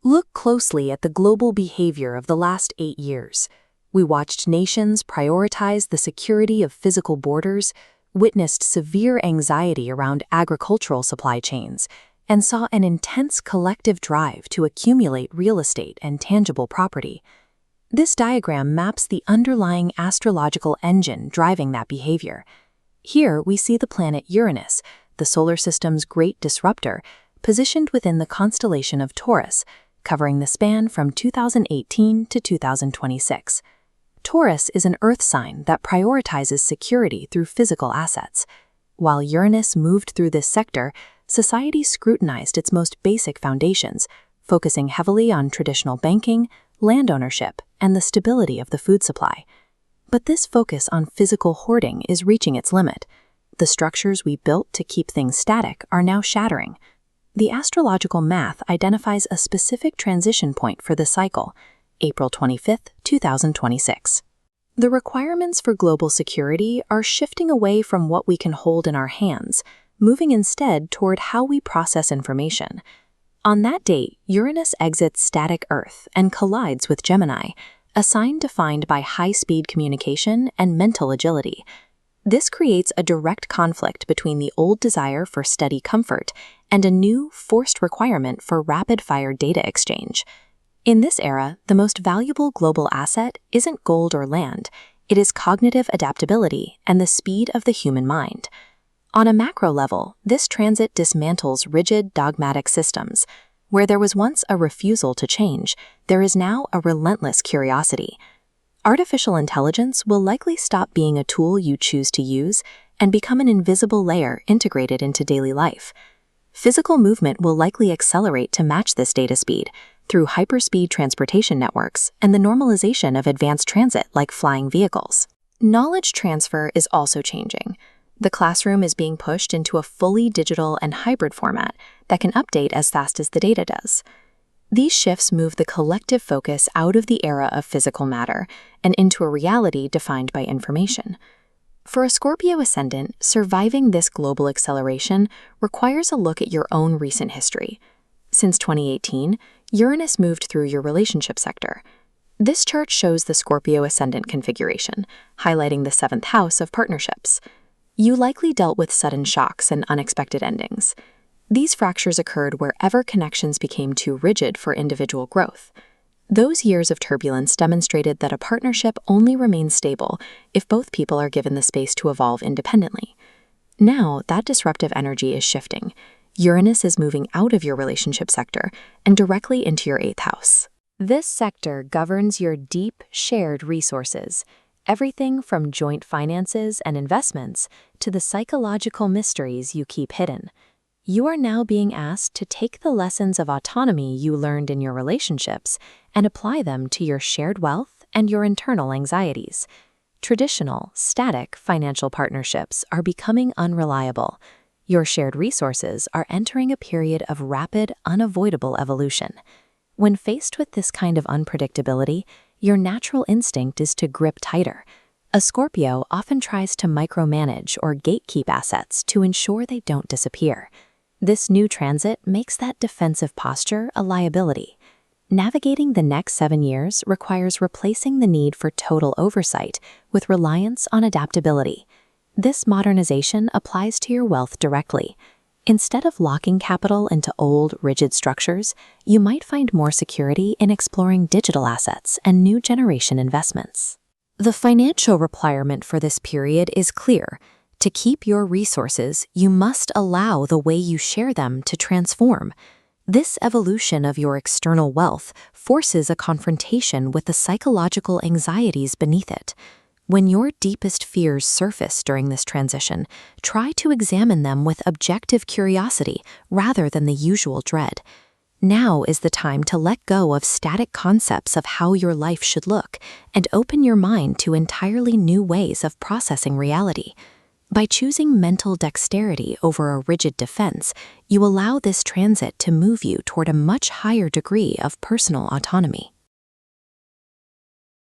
Look closely at the global behavior of the last 8 years. We watched nations prioritize the security of physical borders, witnessed severe anxiety around agricultural supply chains, and saw an intense collective drive to accumulate real estate and tangible property. This diagram maps the underlying astrological engine driving that behavior. Here we see the planet Uranus, the solar system's great disruptor, positioned within the constellation of Taurus, covering the span from 2018 to 2026. Taurus is an earth sign that prioritizes security through physical assets. While Uranus moved through this sector, society scrutinized its most basic foundations, focusing heavily on traditional banking, land ownership, and the stability of the food supply. But this focus on physical hoarding is reaching its limit. The structures we built to keep things static are now shattering. The astrological math identifies a specific transition point for this cycle, April 25, 2026. The requirements for global security are shifting away from what we can hold in our hands, moving instead toward how we process information. On that date, Uranus exits static Earth and collides with Gemini, a sign defined by high-speed communication and mental agility. This creates a direct conflict between the old desire for steady comfort and a new, forced requirement for rapid-fire data exchange. In this era, the most valuable global asset isn't gold or land, it is cognitive adaptability and the speed of the human mind. On a macro level, this transit dismantles rigid, dogmatic systems. Where there was once a refusal to change, there is now a relentless curiosity. Artificial intelligence will likely stop being a tool you choose to use and become an invisible layer integrated into daily life. Physical movement will likely accelerate to match this data speed through hyperspeed transportation networks and the normalization of advanced transit like flying vehicles. Knowledge transfer is also changing. The classroom is being pushed into a fully digital and hybrid format that can update as fast as the data does. These shifts move the collective focus out of the era of physical matter and into a reality defined by information. For a Scorpio ascendant, surviving this global acceleration requires a look at your own recent history. Since 2018, Uranus moved through your relationship sector. This chart shows the Scorpio ascendant configuration, highlighting the 7th house of partnerships. You likely dealt with sudden shocks and unexpected endings. These fractures occurred wherever connections became too rigid for individual growth. Those years of turbulence demonstrated that a partnership only remains stable if both people are given the space to evolve independently. Now, that disruptive energy is shifting. Uranus is moving out of your relationship sector and directly into your 8th house. This sector governs your deep, shared resources, everything from joint finances and investments to the psychological mysteries you keep hidden. You are now being asked to take the lessons of autonomy you learned in your relationships and apply them to your shared wealth and your internal anxieties. Traditional, static financial partnerships are becoming unreliable. Your shared resources are entering a period of rapid, unavoidable evolution. When faced with this kind of unpredictability, your natural instinct is to grip tighter. A Scorpio often tries to micromanage or gatekeep assets to ensure they don't disappear. This new transit makes that defensive posture a liability. Navigating the next 7 years requires replacing the need for total oversight with reliance on adaptability. This modernization applies to your wealth directly. Instead of locking capital into old, rigid structures, you might find more security in exploring digital assets and new generation investments. The financial requirement for this period is clear. To keep your resources, you must allow the way you share them to transform. This evolution of your external wealth forces a confrontation with the psychological anxieties beneath it. When your deepest fears surface during this transition, try to examine them with objective curiosity rather than the usual dread. Now is the time to let go of static concepts of how your life should look and open your mind to entirely new ways of processing reality. By choosing mental dexterity over a rigid defense, you allow this transit to move you toward a much higher degree of personal autonomy.